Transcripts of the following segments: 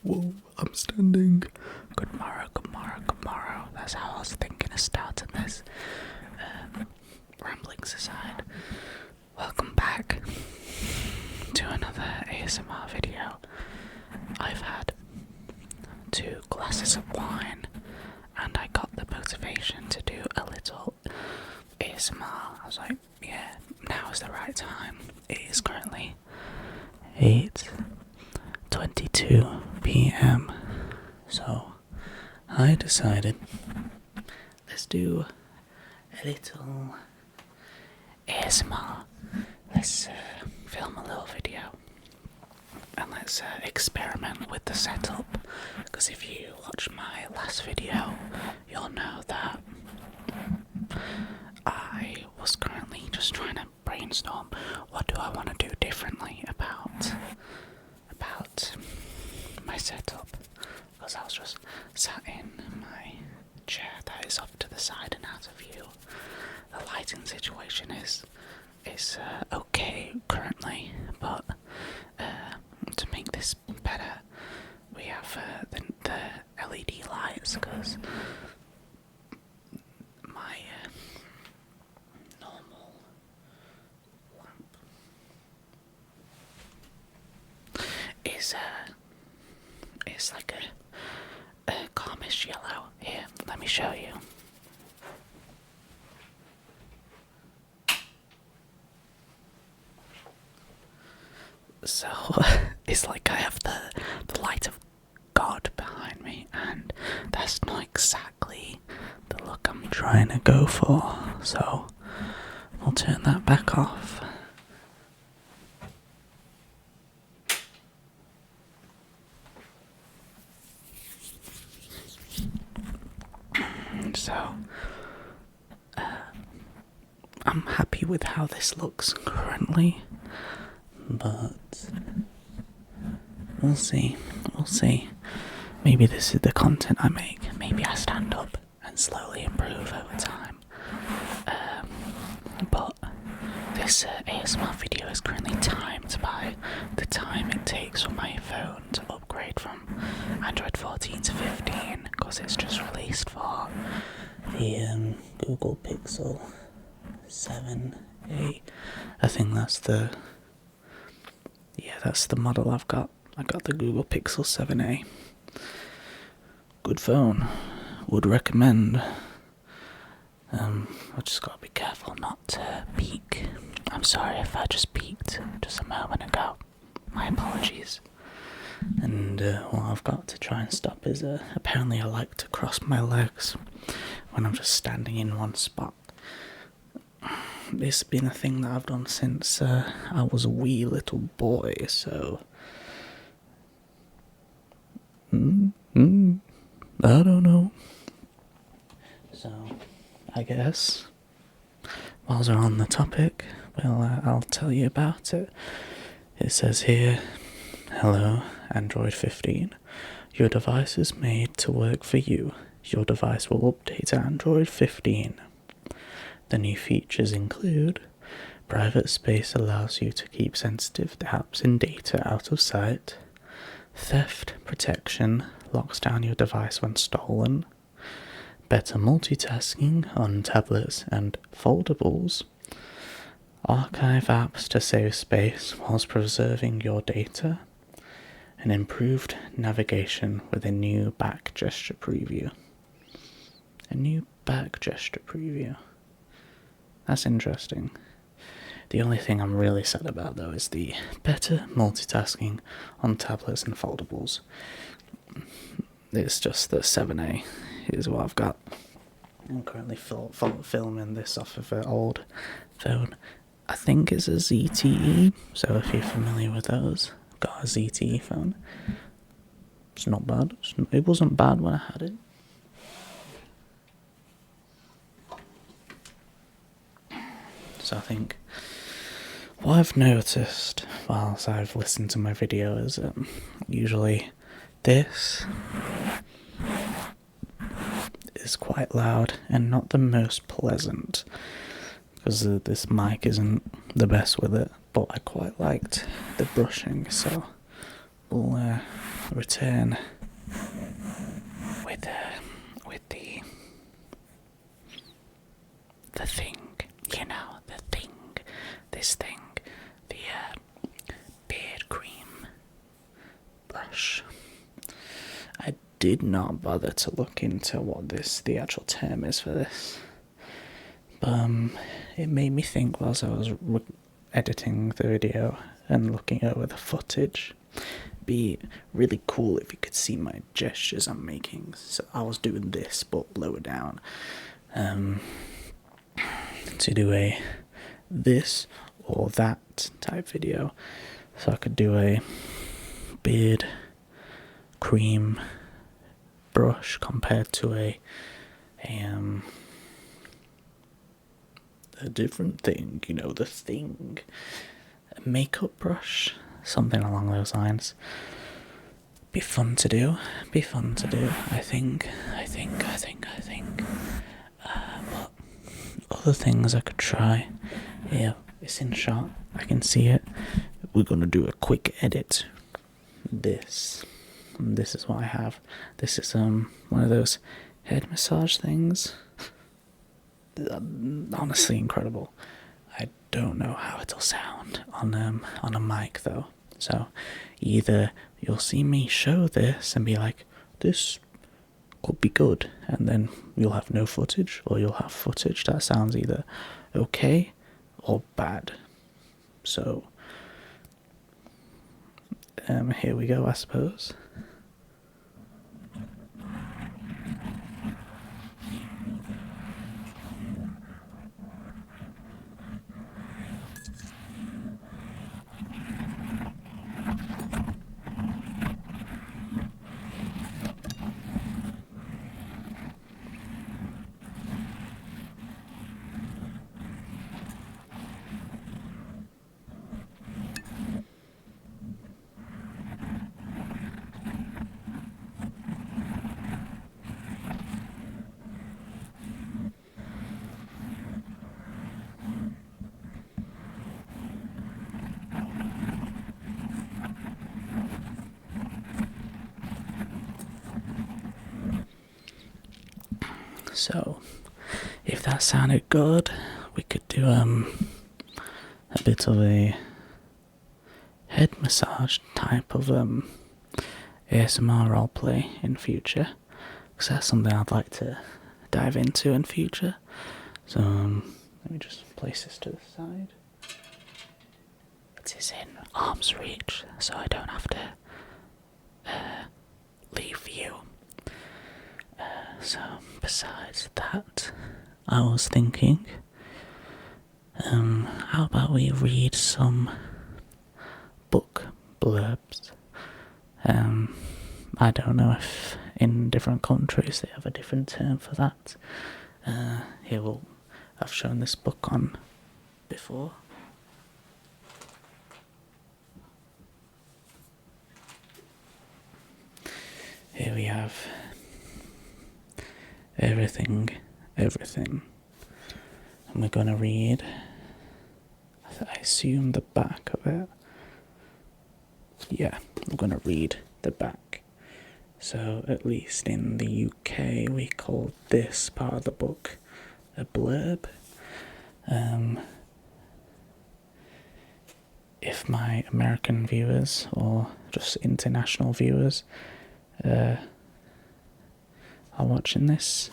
Whoa, I'm standing. Good morrow, good morrow, good morrow. That's how I was thinking of starting this. Ramblings aside, welcome back to another ASMR video. I've had 2 glasses of wine and I got the motivation to do a little ASMR. I was like, yeah, now is the right time. It is currently 8:22 p.m. So I decided, let's do a little ASMR. Let's film a little video and let's experiment with the setup, because if you watch my last video you'll know that I was currently just trying to brainstorm what do I want to do differently about my setup, because I was just sat in my chair that is off to the side and out of view. The lighting situation is okay currently, but to make this better we have the LED lights, because my normal lamp is it's like a calmish yellow. Here, let me show you. So it's like I have the light of God behind me, and that's not exactly the look I'm trying to go for, so we'll turn that back off. So I'm happy with how this looks currently, but we'll see. Maybe this is the content I make. Maybe I stand up and slowly improve over time. But this ASMR video is currently timed by the time it takes for my phone to upgrade from Android 14 to 15, because it's just released for the Google Pixel 7a. I think that's the model I've got. I got the Google Pixel 7a. Good phone. Would recommend. I just gotta be careful not to peek. I'm sorry if I just peeked just a moment ago. My apologies. And what I've got to try and stop is apparently I like to cross my legs when I'm just standing in one spot. It's been a thing that I've done since I was a wee little boy, so I don't know. So I guess whilst we're on the topic, well, I'll tell you about it. It says here, hello, Android 15. Your device is made to work for you. Your device will update to Android 15. The new features include private space allows you to keep sensitive apps and data out of sight. Theft protection locks down your device when stolen. Better multitasking on tablets and foldables. Archive apps to save space whilst preserving your data. And improved navigation with a new back gesture preview. A new back gesture preview. That's interesting. The only thing I'm really sad about, though, is the better multitasking on tablets and foldables. It's just the 7a is what I've got. I'm currently filming this off of an old phone. I think it's a ZTE, so if you're familiar with those, I've got a ZTE phone. It's not bad. It wasn't bad when I had it. So I think what I've noticed whilst I've listened to my video is usually this is quite loud and not the most pleasant, because this mic isn't the best with it, but I quite liked the brushing, so we'll return with the thing, this thing, the beard cream brush. I did not bother to look into what the actual term is for this, but it made me think whilst I was editing the video and looking over the footage. Be really cool if you could see my gestures I'm making. So I was doing this but lower down, to do a this or that type video. So I could do a beard cream brush compared to a different thing, the thing, a makeup brush, something along those lines. Be fun to do, I think. But other things I could try. Yeah, it's in shot, I can see it. We're gonna do a quick edit. This is what I have. This is one of those head massage things. Honestly incredible. I don't know how it'll sound on a mic though. So either you'll see me show this and be like, this could be good, and then you'll have no footage, or you'll have footage that sounds either okay or bad. So here we go, I suppose. So, if that sounded good, we could do a bit of a head massage type of ASMR roleplay in future, because that's something I'd like to dive into in future. So let me just place this to the side. It is in arm's reach, so I don't have to leave view. So besides that, I was thinking, how about we read some book blurbs? I don't know if in different countries they have a different term for that. Here, I've shown this book on before. Here we have everything, and we're gonna read, I assume, the back of it. Yeah, I'm gonna read the back. So at least in the UK we call this part of the book a blurb. If my American viewers or just international viewers are watching this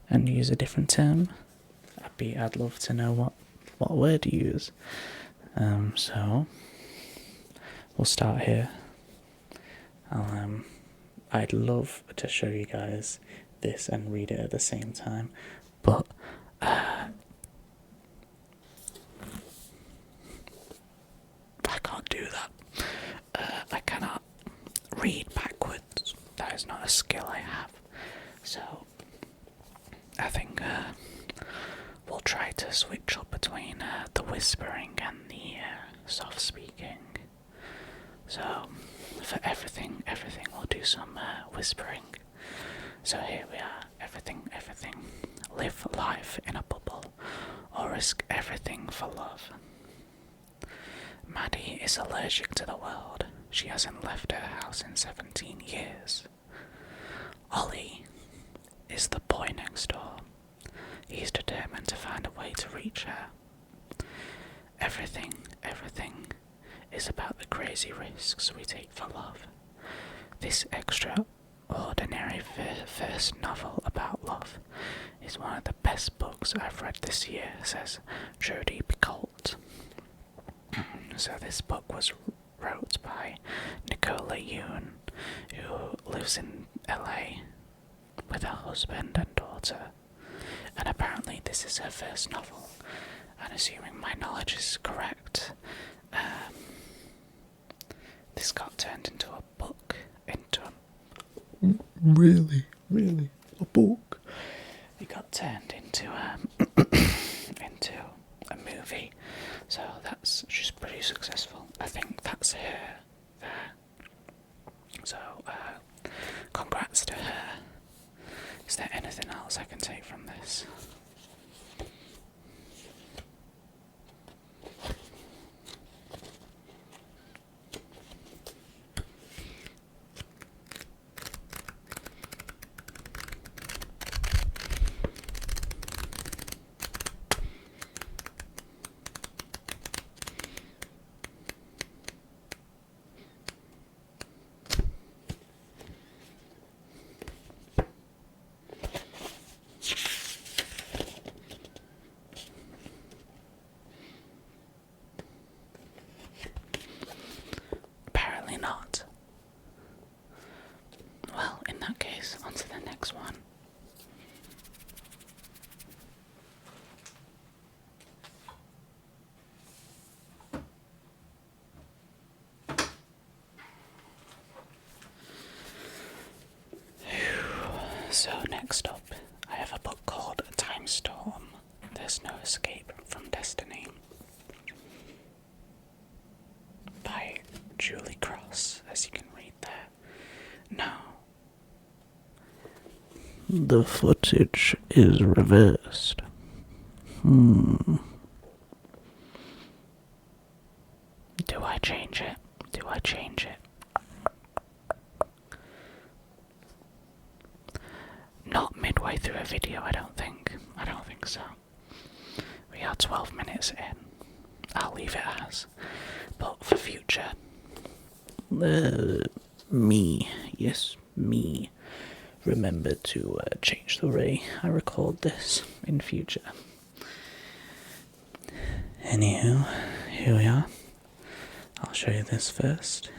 and use a different term, I'd love to know what word you use. So we'll start here. I'd love to show you guys this and read it at the same time, but I can't do that. I cannot read backwards. That is not a skill I have. So I think we'll try to switch up between the whispering and the soft speaking. So for everything we'll do some whispering. So here we are. Everything. Live life in a bubble, or risk everything for love. Maddie is allergic to the world. She hasn't left her house in 17 crazy risks we take for love. This extraordinary first novel about love is one of the best books I've read this year, says Jodie Picoult. So this book was wrote by Nicola Yoon, who lives in LA with her husband and daughter, and apparently this is her first novel, and assuming my knowledge is correct, this got turned into a book, really a book. It got turned into into a movie, so she's pretty successful. I think that's her there. So congrats to her. Is there anything else I can take from this? Apparently not. Well, in that case, on to the next one. So next up, I have a book called Time Storm. There's No Escape from Destiny by Julie Cross, as you can read there. Now, the footage is reversed. Do I change it? Not midway through a video, I don't think so. We are 12 minutes in. I'll leave it as. But for future, me, remember to change the way I record this in future. Anywho, here we are. I'll show you this first.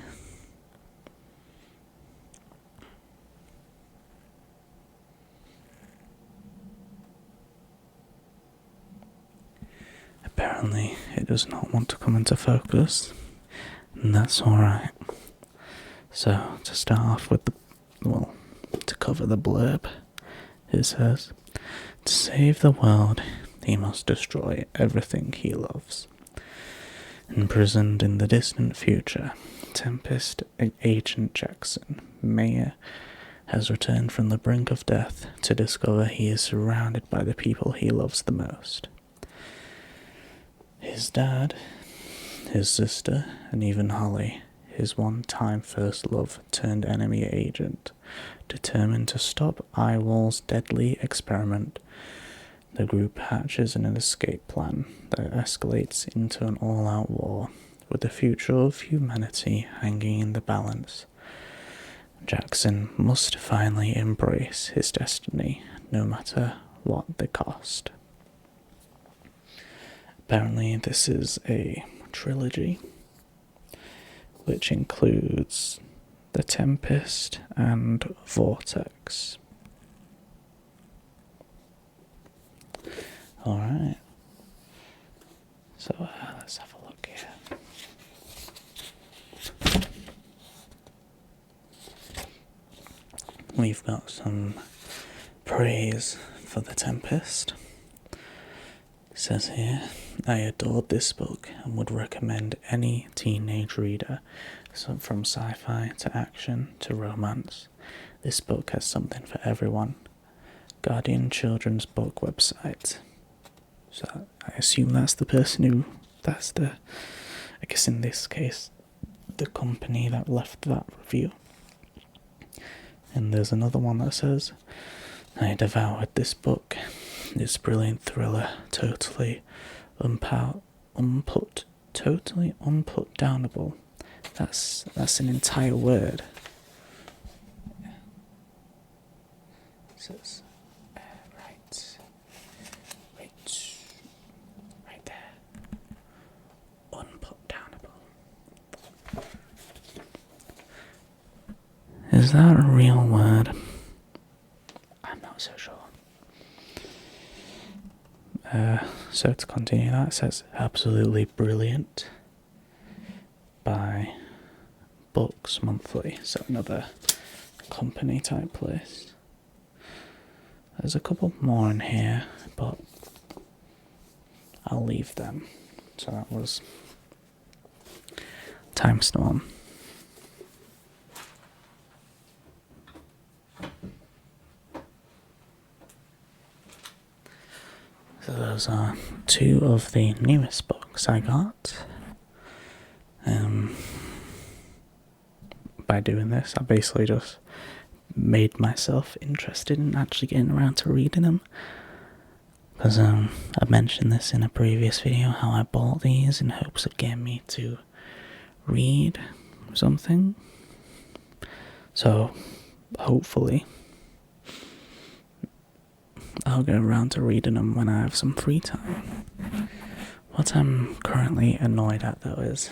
Apparently, it does not want to come into focus, and that's alright. So, to start off with to cover the blurb, it says, to save the world, he must destroy everything he loves. Imprisoned in the distant future, Tempest Agent Jackson, Mayor, has returned from the brink of death to discover he is surrounded by the people he loves the most. His dad, his sister, and even Holly, his one-time first love turned enemy agent, determined to stop Eyewall's deadly experiment, the group hatches an escape plan that escalates into an all-out war, with the future of humanity hanging in the balance. Jackson must finally embrace his destiny, no matter what the cost. Apparently this is a trilogy, which includes The Tempest and Vortex. Alright, so let's have a look here. We've got some praise for The Tempest. It says here, I adored this book and would recommend any teenage reader, from sci-fi to action to romance. This book has something for everyone. Guardian Children's Book website. So I assume that's the person I guess in this case, the company that left that review. And there's another one that says, I devoured this book. This brilliant thriller, totally unputdownable. That's an entire word. So it's right there. Unputdownable. Is that a real word? I'm not so sure. So to continue that, it says absolutely brilliant by Books Monthly, so another company type place. There's a couple more in here, but I'll leave them. So that was Time Storm. So those are two of the newest books I got. By doing this, I basically just made myself interested in actually getting around to reading them. Because I mentioned this in a previous video, how I bought these in hopes of getting me to read something. So, hopefully, I'll get around to reading them when I have some free time. What I'm currently annoyed at, though, is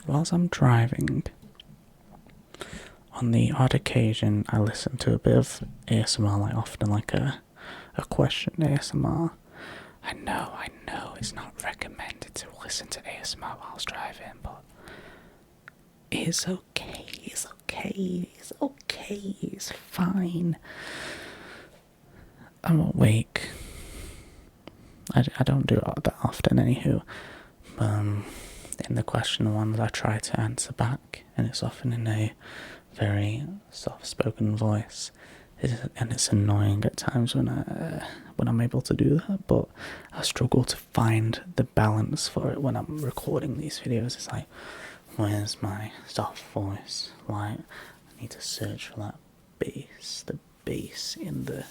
whilst I'm driving, on the odd occasion I listen to a bit of ASMR, like often like a question ASMR. I know it's not recommended to listen to ASMR whilst driving, but it's okay, it's fine. I'm awake. I don't do it that often, anywho. In the question ones, I try to answer back, and it's often in a very soft-spoken voice, and it's annoying at times when I'm able to do that. But I struggle to find the balance for it when I'm recording these videos. It's like, where's my soft voice? Like, I need to search for that bass, the bass in the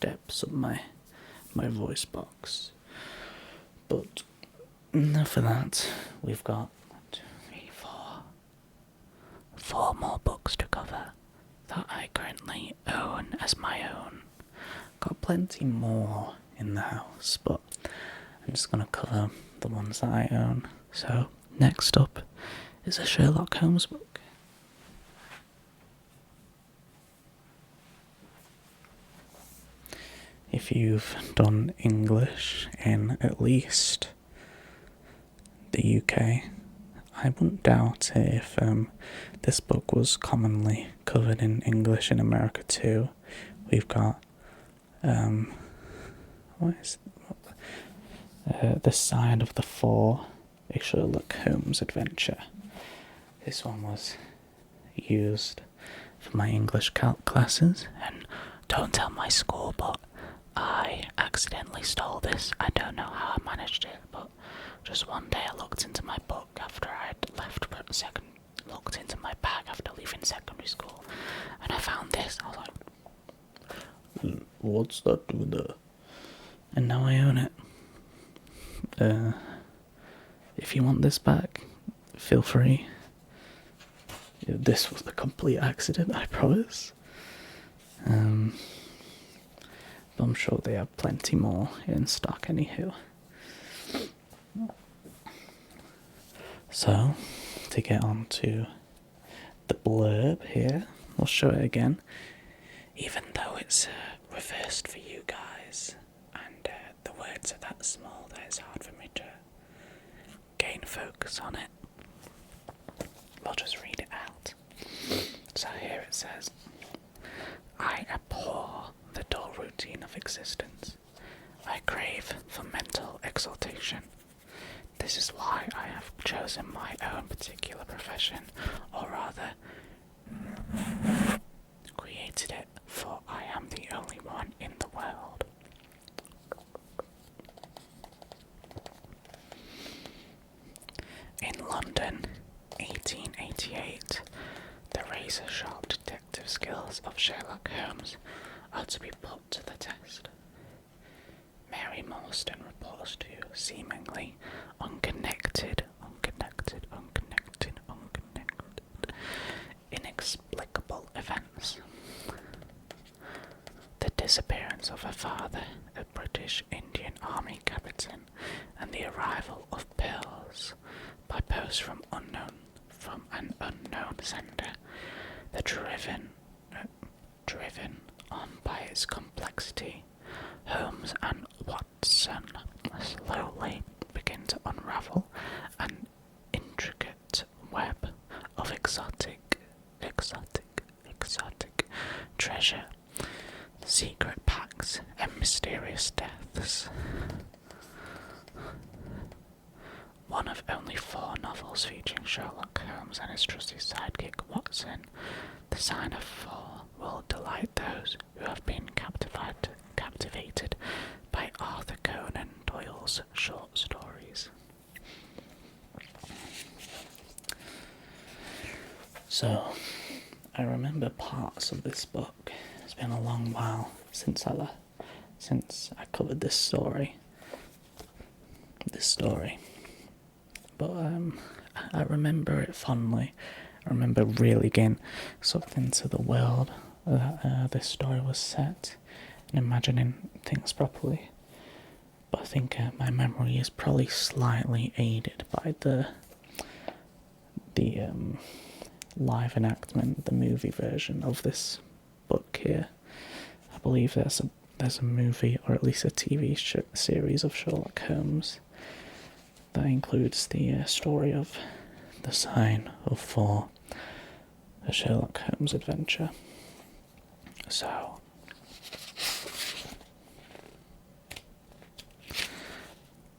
depths of my voice box. But enough of that. We've got 1, 2, 3, 4 more books to cover that I currently own as my own. Got plenty more in the house, but I'm just gonna cover the ones that I own. So next up is a Sherlock Holmes book. If you've done English in at least the UK, I wouldn't doubt it if this book was commonly covered in English in America too. We've got The Side of the Four, a Sherlock Holmes adventure. This one was used for my English calc classes, and don't tell my school, but I accidentally stole this. I don't know how I managed it, but just one day I looked into my book after I'd looked into my bag after leaving secondary school, and I found this. I was like, what's that doing there? And now I own it. If you want this back, feel free. This was a complete accident, I promise. But I'm sure they have plenty more in stock anywho. So, to get on to the blurb here, I'll show it again. Even though it's reversed for you guys, and the words are that small that it's hard for me to gain focus on it, I'll just read it out. So here it says, I abhor the dull routine of existence. I crave for mental exaltation. This is why I have chosen my own particular profession, or rather, created it, for I am the only one in the world. In London, 1888, the razor-sharp detective skills of Sherlock Holmes are to be put to the test. Mary Morstan reports to seemingly unconnected disappearance of her father, a British Indian Army captain, and the arrival of pills by post from an unknown sender. The driven on by its complexity, Holmes and Watson slowly begin to unravel an intricate web of exotic treasure, secret pacts, and mysterious deaths. One of only 4 novels featuring Sherlock Holmes and his trusty sidekick Watson, The Sign of 4 will delight those who have been captivated by Arthur Conan Doyle's short stories. So, I remember parts of this book. It's been a long while since I covered this story. But I remember it fondly. I remember really getting sucked into the world that this story was set and imagining things properly. But I think my memory is probably slightly aided by the live enactment, the movie version of this book here. I believe there's a movie, or at least a TV series of Sherlock Holmes that includes the story of The Sign of 4, a Sherlock Holmes adventure. So,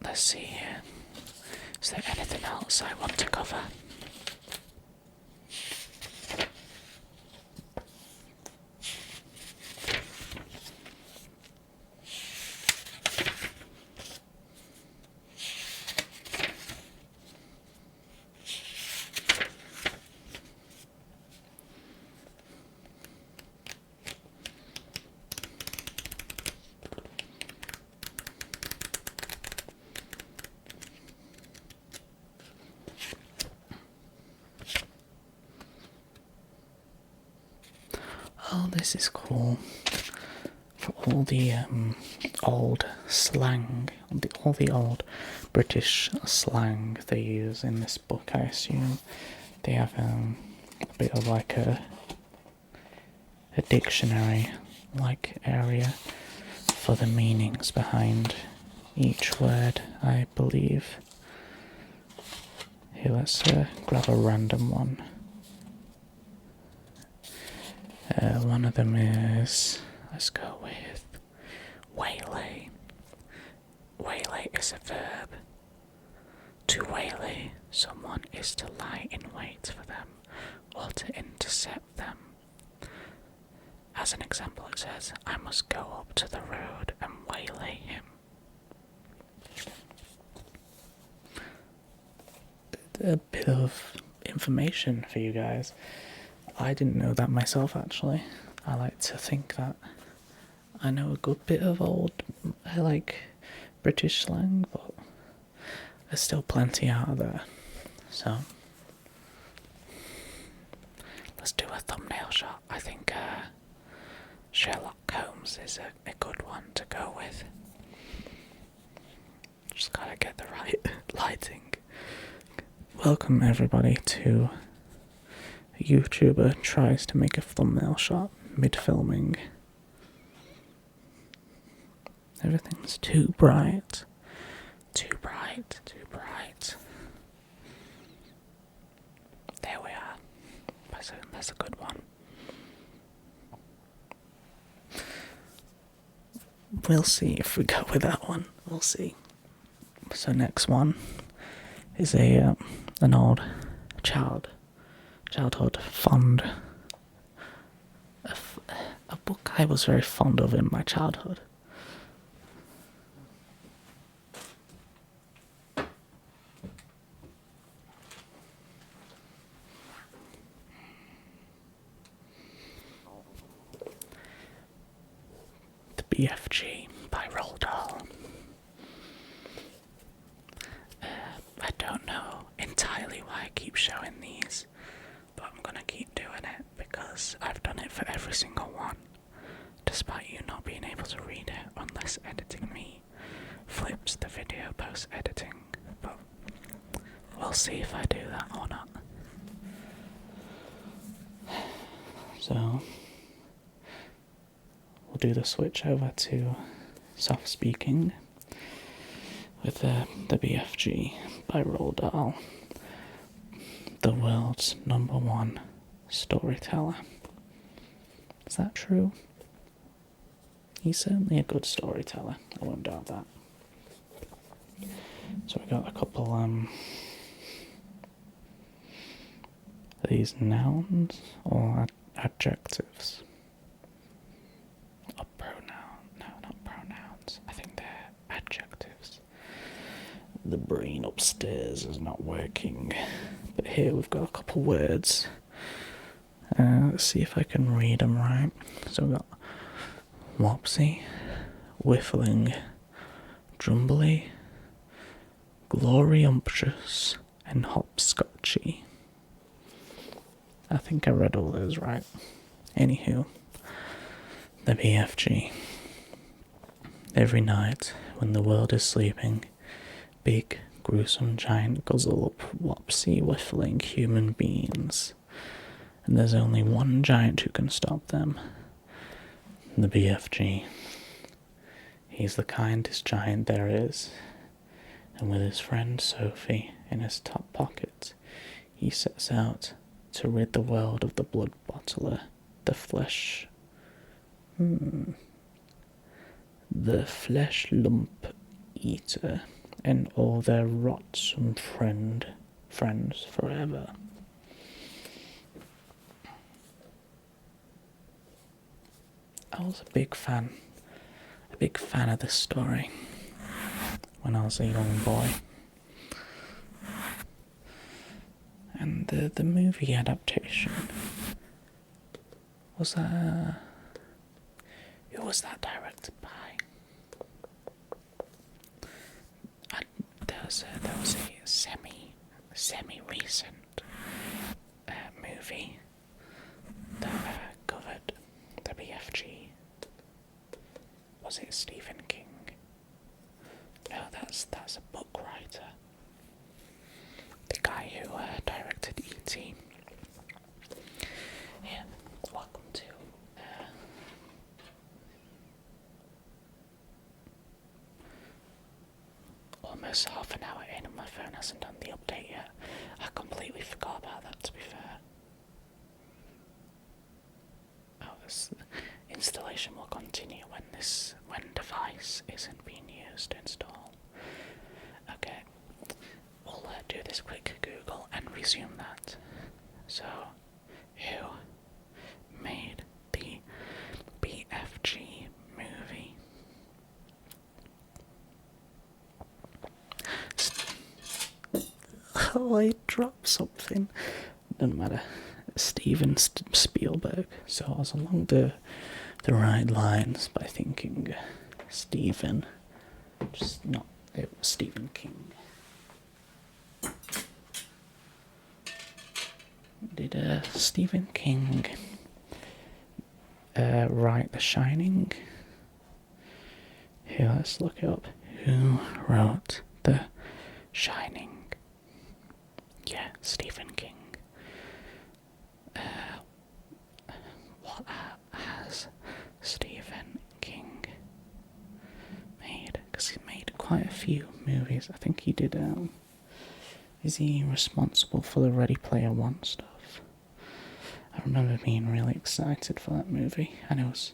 let's see here. Is there anything else I want to cover? Oh, this is cool. All the old slang, all the old British slang they use in this book, I assume. They have a bit of like a dictionary-like area for the meanings behind each word, I believe. Here, let's grab a random one. One of them is, let's go with waylay. Waylay is a verb. To waylay someone is to lie in wait for them or to intercept them. As an example, it says, I must go up to the road and waylay him. A bit of information for you guys. I didn't know that myself, actually. I like to think that I know a good bit of British slang, but there's still plenty out there. So, let's do a thumbnail shot. I think Sherlock Holmes is a good one to go with. Just gotta get the right lighting. Welcome everybody to a YouTuber tries to make a thumbnail shot mid-filming. Everything's too bright. Too bright. There we are. That's a good one. We'll see if we go with that one. We'll see. So next one is an old childhood fond, a book I was very fond of in my childhood. The BFG by Roald Dahl. I don't know entirely why I keep showing these, but I'm gonna keep doing it because I've done it for every single one. despite you not being able to read it unless editing me flips the video post-editing, but we'll see if I do that or not. So, we'll do the switch over to soft speaking with the BFG by Roald Dahl, the world's #1 storyteller. Is that true? He's certainly a good storyteller, I won't doubt that. So we got a couple these nouns or adjectives. Or no, not pronouns. I think they're adjectives. The brain upstairs is not working. But here we've got a couple words. Let's see if I can read them right. So we've got wopsy, whiffling, drumbly, gloriumptious, and hopscotchy. I think I read all those right. Anywho, the BFG. Every night, when the world is sleeping, big, gruesome giant guzzle up wopsy, whiffling human beings. And there's only one giant who can stop them. The BFG. He's the kindest giant there is. And with his friend Sophie in his top pocket, he sets out to rid the world of the blood bottler, the flesh lump eater, and all their rotsome friends forever. I was a big fan of this story when I was a young boy. And the movie adaptation, was that, who was that directed by? There was a semi-recent movie that covered the BFG. Was it Stephen King? No, that's a book writer. The guy who directed E.T. Yeah, welcome to almost half an hour in and my phone hasn't done the update yet. I completely forgot about that, to be fair. Oh, this installation will continue when device isn't being used to install. Okay, we'll do this quick Google and resume that. So, who made the BFG movie? Oh, I dropped something. Doesn't matter. Steven Spielberg. So I was along the right lines by thinking Stephen, just not, it was Stephen King. Did Stephen King write The Shining? Here, let's look it up. Who wrote The Shining? Yeah, Stephen King. What has Stephen King made? Because he made quite a few movies. I think he did, is he responsible for the Ready Player One stuff? I remember being really excited for that movie, and it was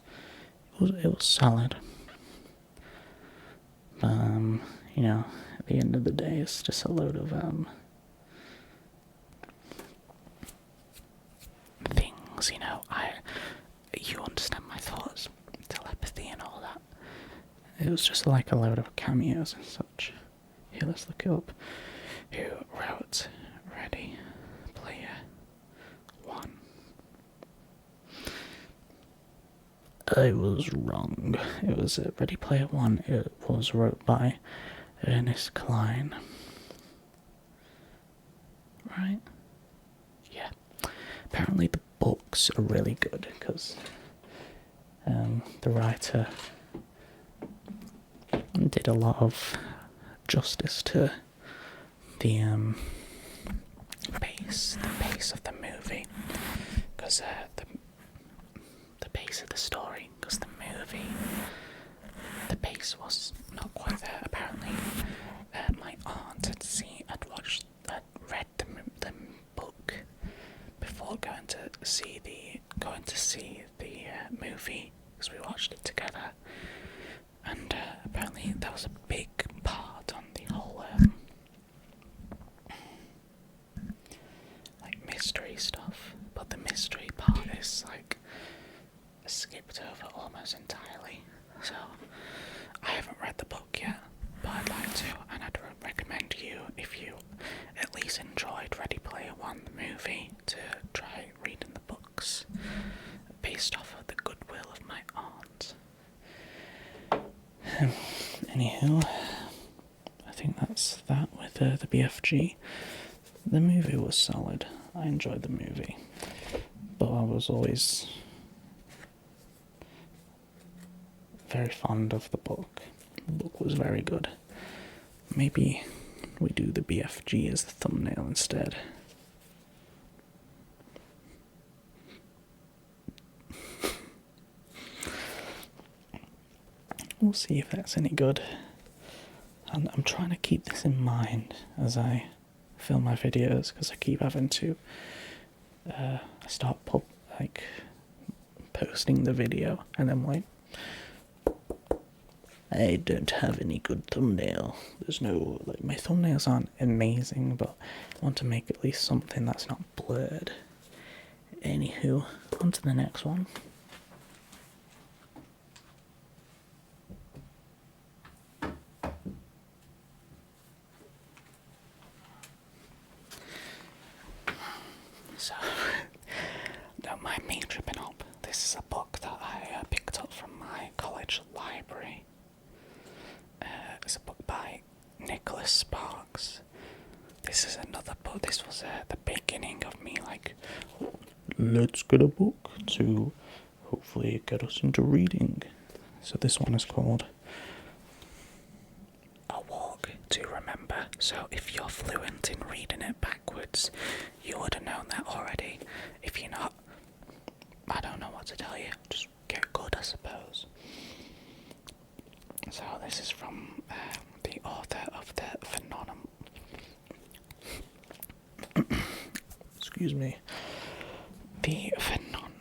solid. You know, at the end of the day, it's just a load of things. You know, you understand my thoughts, telepathy, and all that. It was just like a load of cameos and such. Here, let's look it up. Who wrote Ready Player One? I was wrong. It was Ready Player One. It was wrote by Ernest Cline. Right? Yeah. Apparently the books are really good, because The writer did a lot of justice to the pace of the movie, because the pace of the story, because the movie, the pace was not quite there. Apparently, my aunt had read the book before going to see the movie, because we watched it together, and apparently that was a big part on the whole like mystery stuff. But the mystery part is like skipped over almost entirely. So I haven't read the book yet, but I'd like to, and I'd recommend you, if you at least enjoyed Ready Player One, the movie, to try reading the books based off of the goodwill of my aunt. Anywho, I think that's that with the BFG. The movie was solid. I enjoyed the movie, but I was always very fond of the book. The book was very good. Maybe we do the BFG as the thumbnail instead. We'll see if that's any good. And I'm trying to keep this in mind as I film my videos, because I keep having to start posting the video, and I'm like, I don't have any good thumbnail. There's no, my thumbnails aren't amazing, but I want to make at least something that's not blurred. Anywho, on to the next one. So, don't mind me tripping up. This is a book that I picked up from my college library. It's a book by Nicholas Sparks. This is another book. This was the beginning of me, let's get a book to hopefully get us into reading. So this one is called A Walk to Remember. So if you're fluent in reading it backwards, you would have known that already. If you're not, I don't know what to tell you. Just get good, I suppose. So this is from the author of the phenomenon. Excuse me. The phenomenal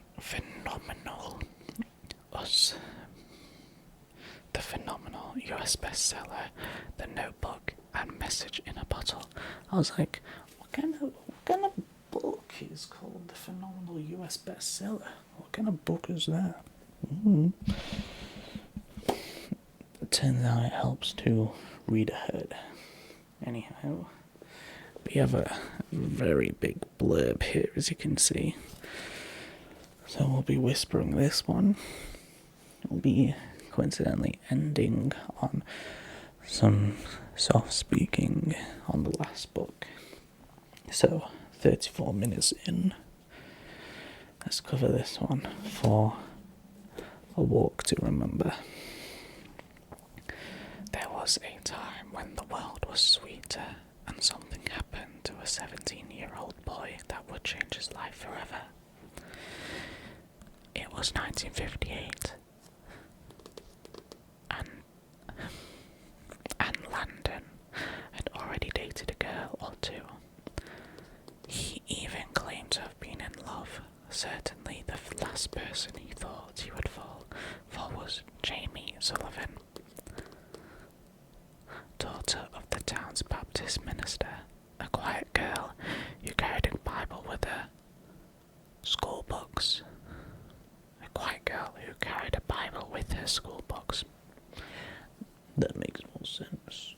US bestseller, The Notebook and Message in a Bottle. I was like, what kind of book is called The Phenomenal US Bestseller? What kind of book is that? It turns out it helps to read ahead. Anyhow, we have a very big blurb here, as you can see. So we'll be whispering this one. We'll be coincidentally ending on some soft speaking on the last book. So 34 minutes in. Let's cover this one for A Walk to Remember. There was a time when the world was sweeter, and something happened to a 17-year-old boy that would change his life forever. It was 1958, and Landon had already dated a girl or two. He even claimed to have been in love. Certainly the last person he thought he would fall for was Jamie Sullivan, daughter of the town's Baptist minister, a quiet girl who carried a Bible with her. School books. A quiet girl who carried a Bible with her school books. That makes more sense.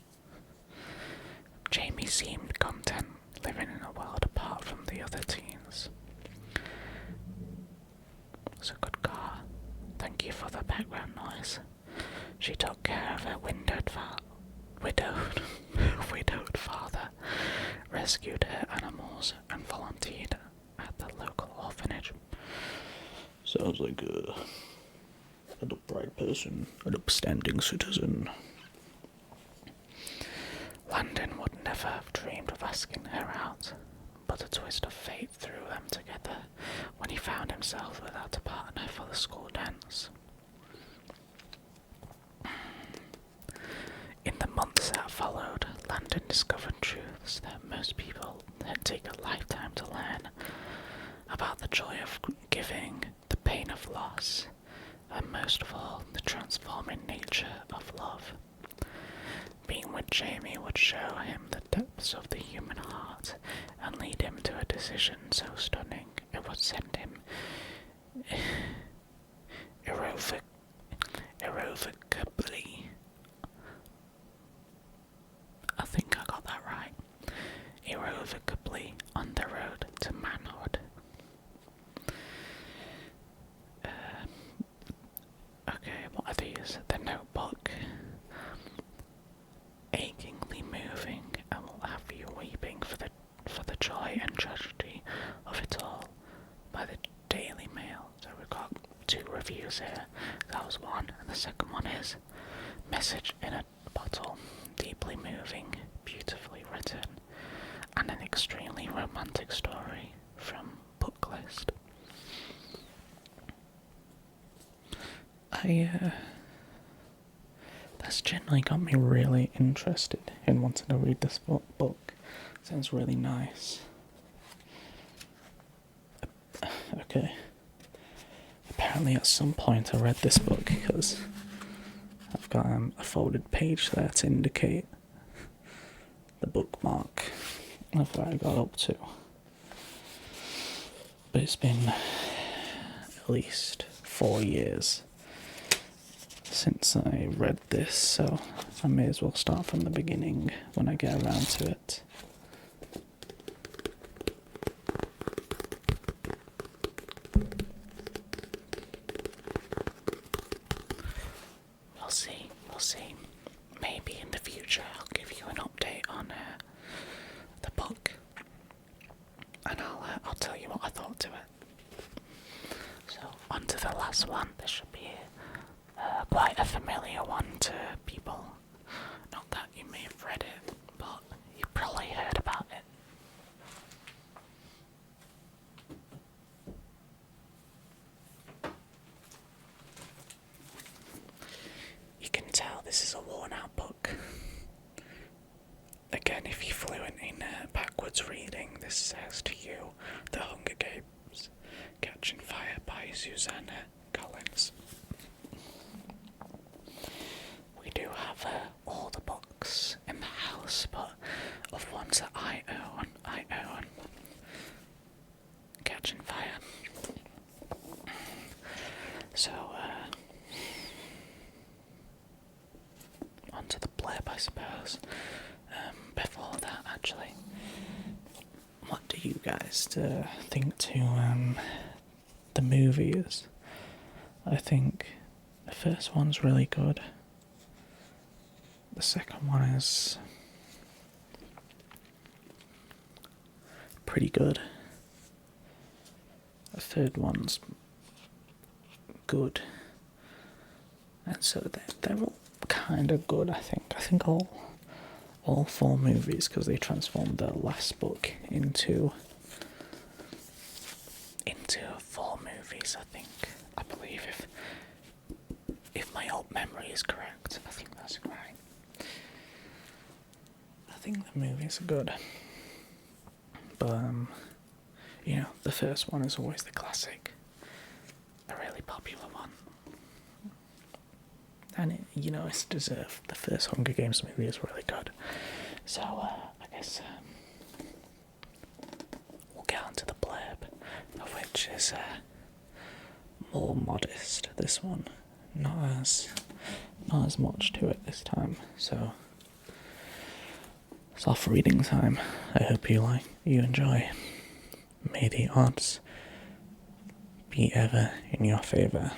Jamie seemed content, living in a world apart from the other teens. It was a good car. Thank you for the background noise. She took care of her widowed father, rescued her animals, and volunteered at the local orphanage. Sounds like an upright person, an upstanding citizen. Landon would never have dreamed of asking her out, but a twist of fate threw them together when he found himself without a partner for the school dance. In the months that followed, Landon discovered truths that most people had taken a lifetime to learn about the joy of giving, the pain of loss, and most of all, the transforming nature of love. Being with Jamie would show him the depths of the human heart and lead him to a decision so stunning it would send him irrevocably. I think I got that right. Irrevocably on the road to manhood. Okay, what are these? The Notebook. Achingly moving, and will have you weeping for the joy and tragedy of it all, by the Daily Mail. So we've got 2 reviews here. That was one, and the second one is Message in a Bottle. Deeply moving, beautifully written, and an extremely romantic story from Booklist. That's generally got me really interested in wanting to read this book. Sounds really nice. Okay. Apparently at some point I read this book because I've got a folded page there to indicate the bookmark of where I got up to. But it's been at least 4 years since I read this, so I may as well start from the beginning when I get around to it. We'll see. Maybe in the future I'll give you an update on the book, and I'll tell you what I thought to it. So, on to the last one. This should be quite a familiar one to people. Not that you may have read it, but you've probably heard about it. You can tell this is a worn-out book. Again, if you're fluent in backwards reading, this says to you, The Hunger Games, Catching Fire by Susanna Collins. We do have all the books in the house, but of ones that I own Catching Fire. So, onto the blurb, I suppose. Before that, actually, what do you guys think to the movies? I think the first one's really good. The second one is pretty good. The third one's good. And so they're all kind of good, I think. I think all 4 movies, because they transformed the last book into 4 movies, I think. I believe if my old memory is correct. I think that's right. I think the movies are good. But, the first one is always the classic. A really popular one. And it's deserved. The first Hunger Games movie is really good. So, I guess we'll get on to the blurb, of which is more modest. This one, not as much to it this time. So, it's off reading time. I hope you enjoy. May the odds be ever in your favour.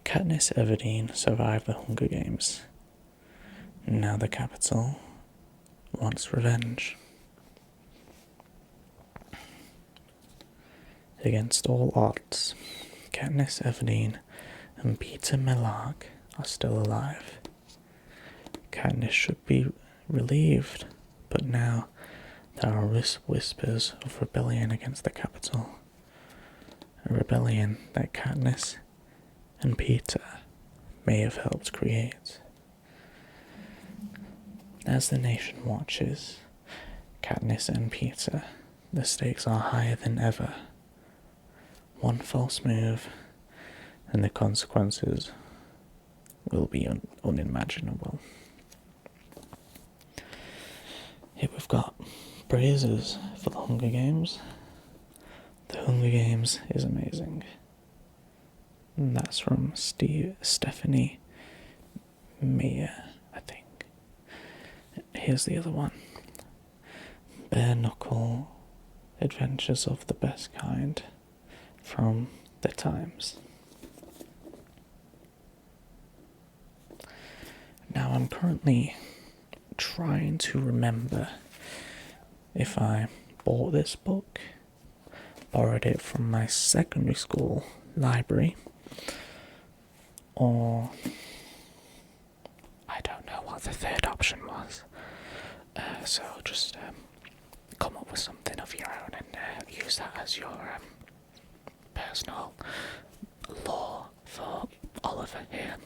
Katniss Everdeen survived the Hunger Games. Now the capital wants revenge. Against all odds, Katniss Everdeen and Peter Millark are still alive. Katniss should be relieved, but now there are whispers of rebellion against the capital. A rebellion that Katniss and Peter may have helped create. As the nation watches Katniss and Peter, the stakes are higher than ever. One false move, and the consequences will be unimaginable. Here we've got praises for the Hunger Games. The Hunger Games is amazing. And that's from Stephanie Meyer, I think. Here's the other one. Bare Knuckle Adventures of the Best Kind from The Times. Now I'm currently trying to remember if I bought this book, borrowed it from my secondary school library, or I don't know what the third option was. So just come up with something of your own and use that as your personal law for Oliver here.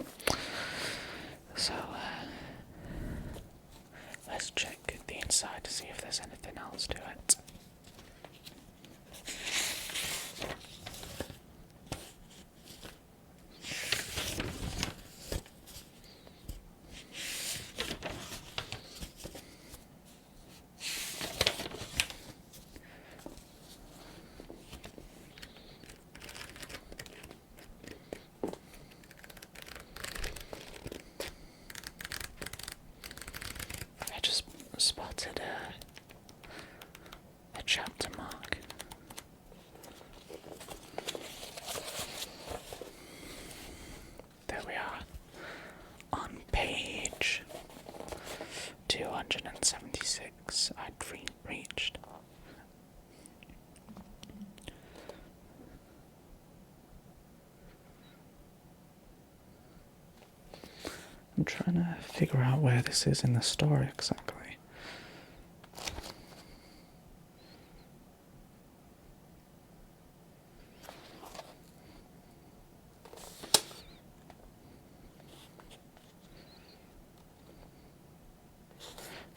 So let's check the inside to see if there's anything else to it. Spotted a chapter mark. There we are, on page 276. I'd reached. I'm trying to figure out where this is in the story exactly.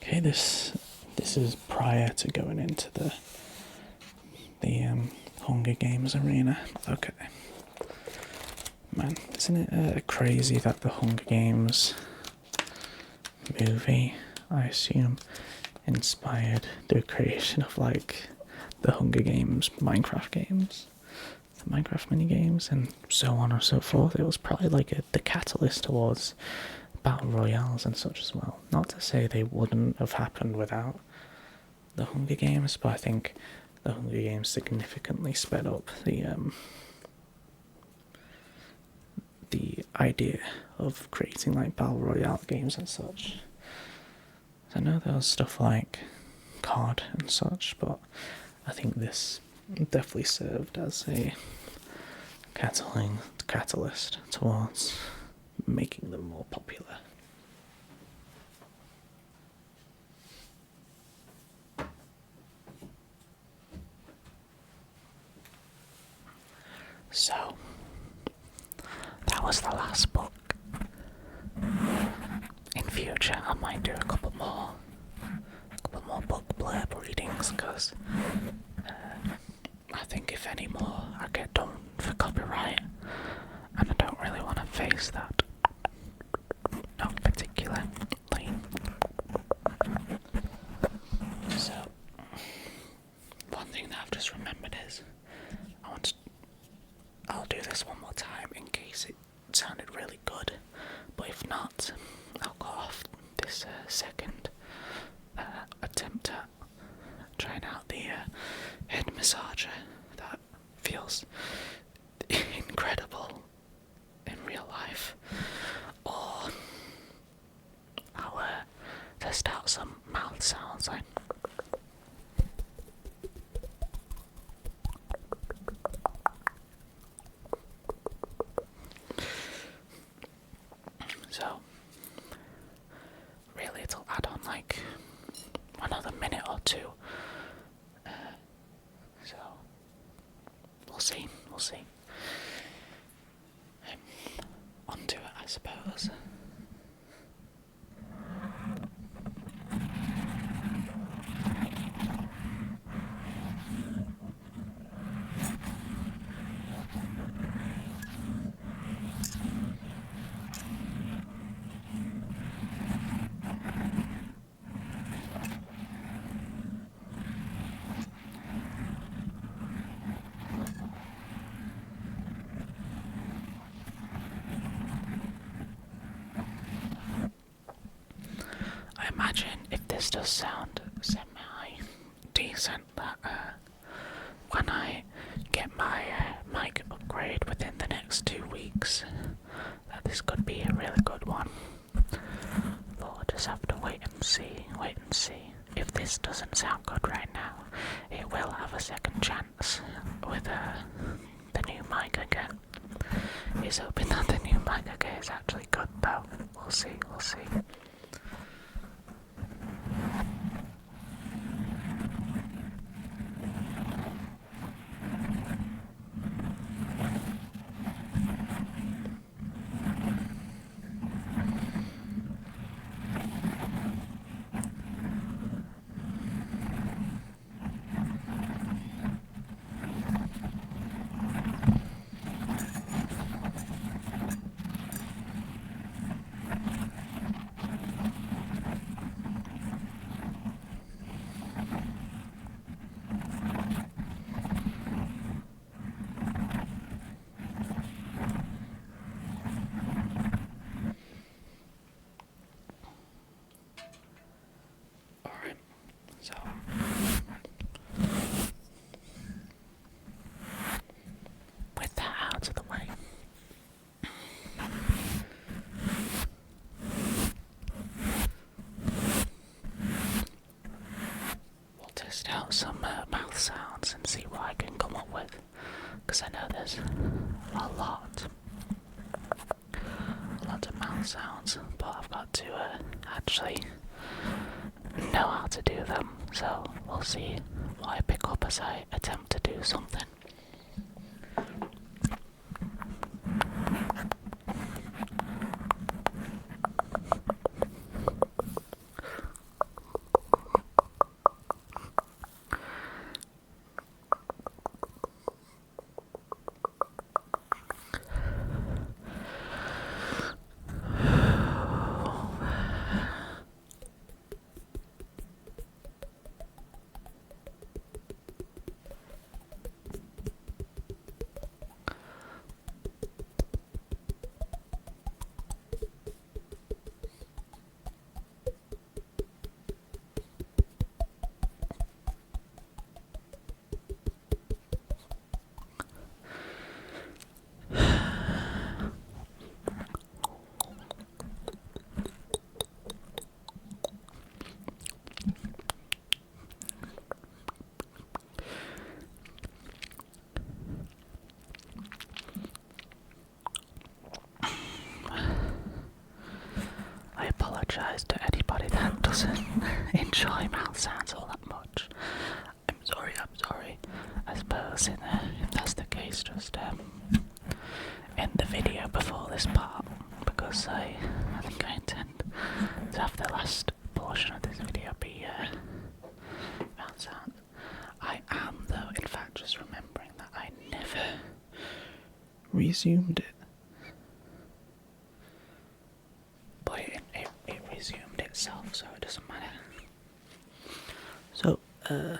Okay, this is prior to going into the Hunger Games arena. Okay. Man, isn't it crazy that the Hunger Games movie, I assume, inspired the creation of like the Hunger Games Minecraft games, the Minecraft mini games, and so on and so forth. It was probably like the catalyst towards battle royales and such as well. Not to say they wouldn't have happened without the Hunger Games, but I think the Hunger Games significantly sped up the idea of creating like battle royale games and such. I know there was stuff like COD and such, but I think this definitely served as a catalyst towards making them more popular. So, that was the last book. In future, I might do a couple more book blurb readings, because I think if any more I get done for copyright, and I don't really want to face that. Not particularly. So, one thing that I've just remembered is I'll do this one more time in case it sounded really good, but if not, I'll go off this second attempt at trying out the head massager that feels incredible in real life, or I'll test out some mouth sounds like So, really, it'll add on like another minute or two. So, we'll see. Onto it, I suppose. I imagine if this does sound semi-decent, that when I get my mic upgrade within the next 2 weeks, that this could be a really good one. But we'll just have to wait and see. If this doesn't sound good right now, it will have a second chance with the new mic again. He's hoping that the new mic again is actually good though. We'll see. So, with that out of the way, we'll test out some mouth sounds and see what I can come up with, because I know there's a lot of mouth sounds, but I've got to actually know how to do them, so we'll see what I pick up as I attempt to do something. To anybody that doesn't enjoy mouth sounds all that much. I'm sorry. I suppose if that's the case, just end the video before this part, because I think I intend to have the last portion of this video be mouth sounds. I am though, in fact, just remembering that I never resumed it. It resumed itself, so it doesn't matter. So, I'm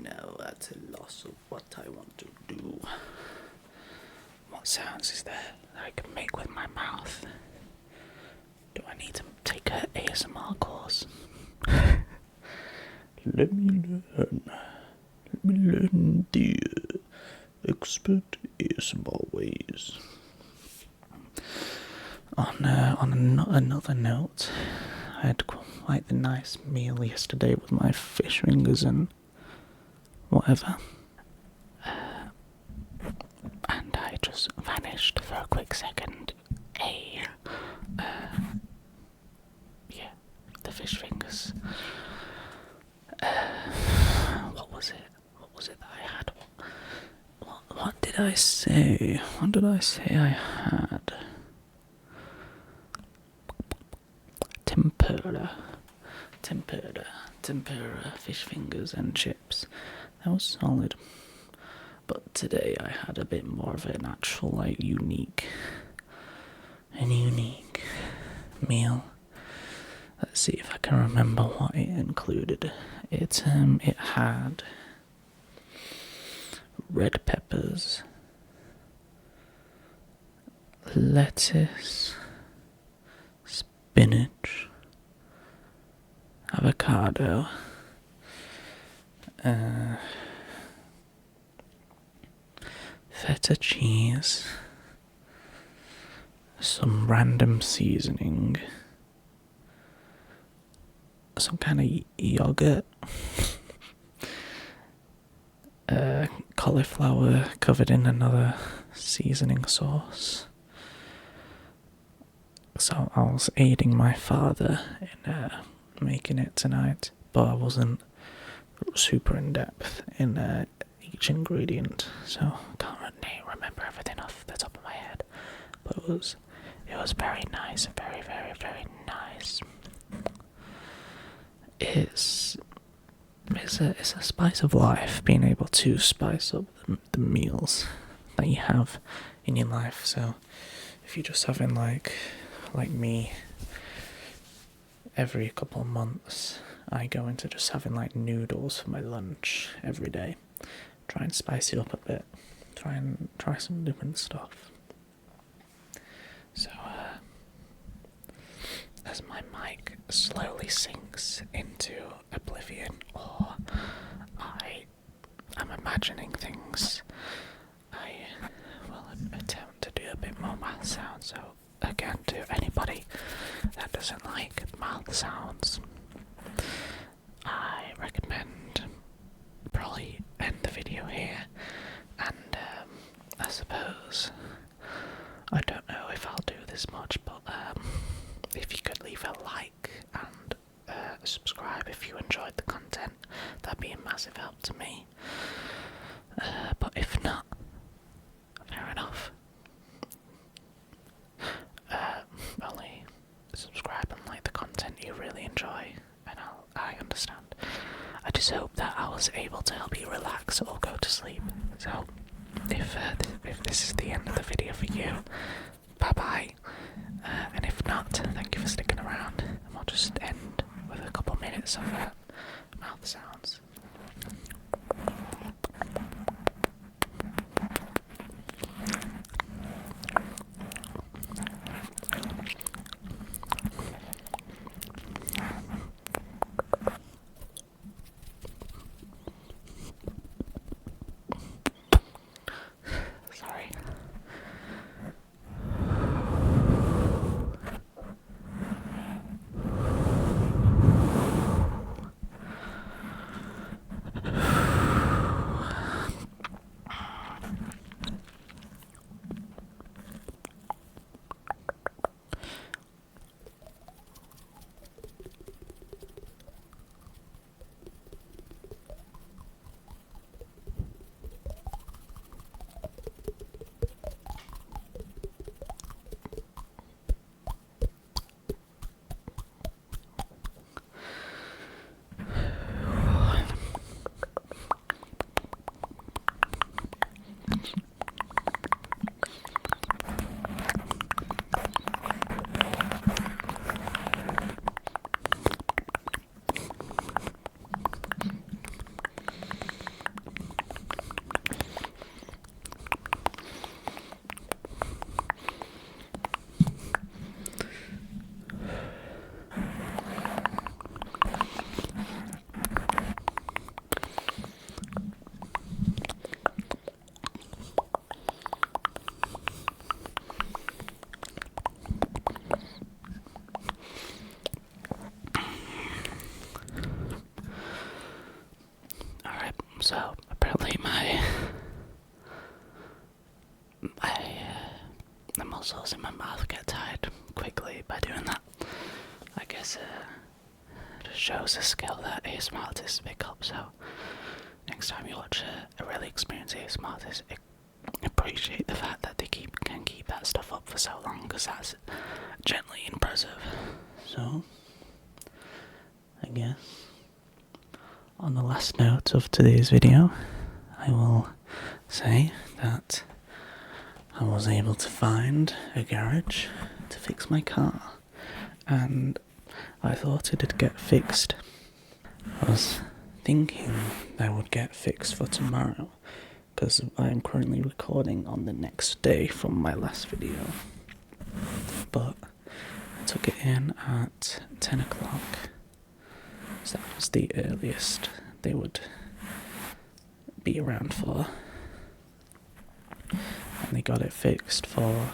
now at a loss of what I want to do. What sounds is there that I can make with my mouth? Do I need to take an ASMR course? Let me learn the expert ASMR ways. On another note, I had quite a nice meal yesterday with my fish fingers and whatever. And I just vanished for a quick second. A, I say? What did I say I had? Tempura, fish fingers and chips. That was solid. But today I had a bit more of an actual, like, unique meal. Let's see if I can remember what it included. It had red peppers, lettuce, spinach, avocado, feta cheese, some random seasoning, some kind of yogurt, cauliflower covered in another seasoning sauce. So I was aiding my father in making it tonight, but I wasn't super in depth in each ingredient, so I can't really remember everything off the top of my head. But it was very nice, very, very, very nice. It's a spice of life, being able to spice up the meals that you have in your life. So if you're just having like me, every couple of months I go into just having like noodles for my lunch every day. Try and spice it up a bit. Try some different stuff. So as my mic slowly sinks into oblivion, or I am imagining things, I will attempt to do a bit more mouth sounds. So again, to anybody that doesn't like mouth sounds, I recommend probably end the video here, and I suppose, I don't know if I'll do this much, but if you could leave a like and subscribe if you enjoyed the content, that'd be a massive help to me. But if not, fair enough. Only subscribe and like the content you really enjoy, and I understand. I just hope that I was able to help you relax or go to sleep. So, if this is the end of the video for you, bye bye. And if not, thank you for sticking around. And we'll just end with a couple minutes of mouth sounds. Sorry. So apparently the muscles in my mouth get tired quickly by doing that. I guess it just shows a skill that ASMR artists pick up. So next time you watch a really experienced ASMR artist, it appreciate the fact that they can keep that stuff up for so long, because that's gently impressive. So, I guess on the last note of today's video, I will say that I was able to find a garage to fix my car, and I thought it'd get fixed. I was thinking that would get fixed for tomorrow, because I am currently recording on the next day from my last video. But I took it in at 10 o'clock, so that was the earliest they would be around for. And they got it fixed for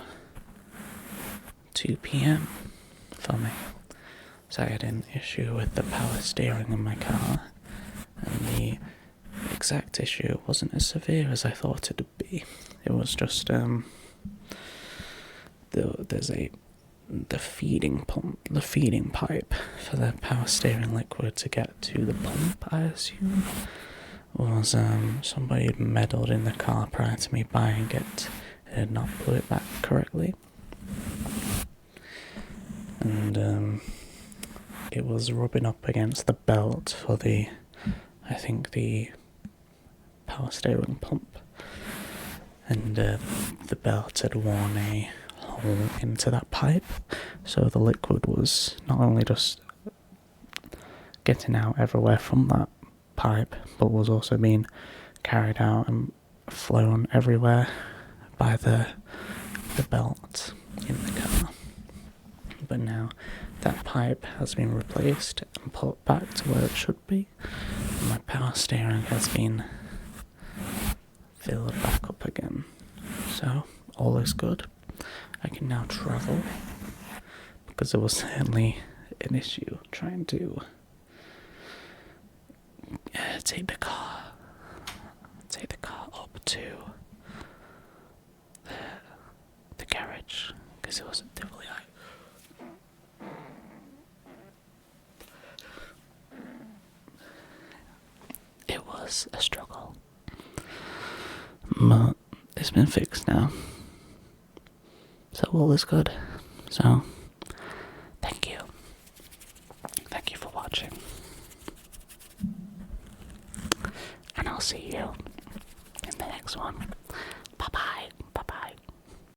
2 p.m. for me. So I had an issue with the power steering in my car, and the exact issue wasn't as severe as I thought it would be. It was just there's the feeding pipe for the power steering liquid to get to the pump, I assume, was somebody had meddled in the car prior to me buying it and had not put it back correctly, and it was rubbing up against the belt for the power steering pump, and the belt had worn a hole into that pipe, so the liquid was not only just getting out everywhere from that pipe, but was also being carried out and flown everywhere by the belt in the car. But now that pipe has been replaced and put back to where it should be, and my power steering has been filled back up again. So all is good. I can now travel, because there was certainly an issue trying to take the car up to the garage, because it was definitely it was a struggle, but it's been fixed now, so all is good. So thank you for watching, and I'll see you in the next one.